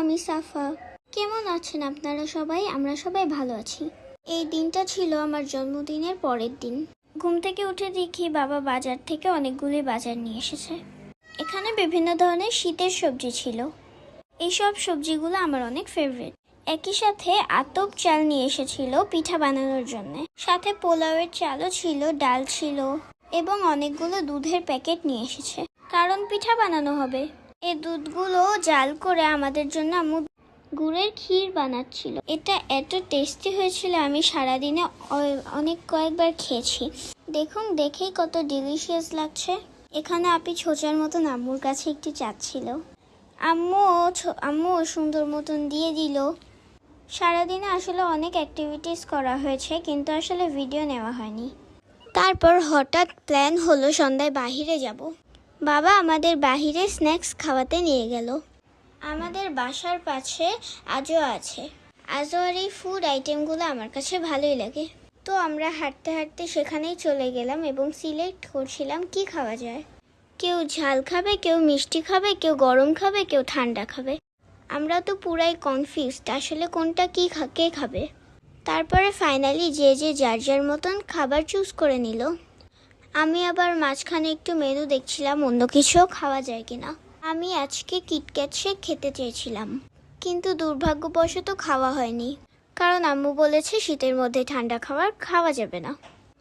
আমি সাফা। কেমন আছেন আপনারা সবাই? আমরা সবাই ভালো আছি। এই দিনটা ছিল আমার জন্মদিনের পরের দিন। ঘুম থেকে উঠে দেখি বাবা বাজার থেকে অনেকগুলি বাজার নিয়ে এসেছে। এখানে বিভিন্ন ধরনের শীতের সবজি ছিল। এইসব সবজিগুলো আমার অনেক ফেভারিট। একই সাথে আতপ চাল নিয়ে এসেছিল পিঠা বানানোর জন্য। সাথে পোলাওয়ের চালও ছিল, ডাল ছিল এবং অনেকগুলো দুধের প্যাকেট নিয়ে এসেছে, কারণ পিঠা বানানো হবে। এই দুধগুলো জাল করে আমাদের জন্য আম্মু গুড়ের ক্ষীর বানাচ্ছিল। এটা এত টেস্টি হয়েছিল, আমি সারাদিনে কয়েকবার খেয়েছি। দেখুন, দেখেই কত ডিলিশিয়াস লাগছে। এখানে আপি ছোচার মতন আম্মুর কাছে একটু চাচ্ছিল। আম্মু সুন্দর মতন দিয়ে দিল। সারাদিনে আসলে অনেক অ্যাক্টিভিটিস করা হয়েছে, কিন্তু আসলে ভিডিও নেওয়া হয়নি। তারপর হঠাৎ প্ল্যান হলো সন্ধ্যায় বাহিরে যাব। বাবা আমাদের বাহিরে স্ন্যাক্স খাওয়াতে নিয়ে গেল। আমাদের বাসার পাশে আজও আছে। আজোয়ার এই ফুড আইটেমগুলো আমার কাছে ভালোই লাগে। তো আমরা হাঁটতে হাঁটতে সেখানেই চলে গেলাম এবং সিলেক্ট করছিলাম কি খাওয়া যায়। কেউ ঝাল খাবে, কেউ মিষ্টি খাবে, কেউ গরম খাবে, কেউ ঠান্ডা খাবে। আমরা তো পুরাই কনফিউজড, আসলে কোনটা কে খাবে। তারপরে ফাইনালি যে যার যার মতন খাবার চুজ করে নিল। আমি আবার মাঝখানে একটু মেনু দেখছিলাম অন্য কিছুও খাওয়া যায় কিনা। আমি আজকে কিটক্যাট শেক খেতে চেয়েছিলাম, কিন্তু দুর্ভাগ্যবশত খাওয়া হয়নি, কারণ আম্মু বলেছে শীতের মধ্যে ঠান্ডা খাবার খাওয়া যাবে না।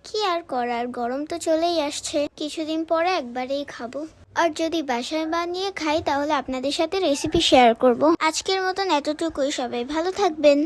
কি আর করার, গরম তো চলেই আসছে, কিছুদিন পরে একবারেই খাবো। আর যদি বাসায় বানিয়ে খাই তাহলে আপনাদের সাথে রেসিপি শেয়ার করব। আজকের মতন এতটুকুই, সবাই ভালো থাকবেন।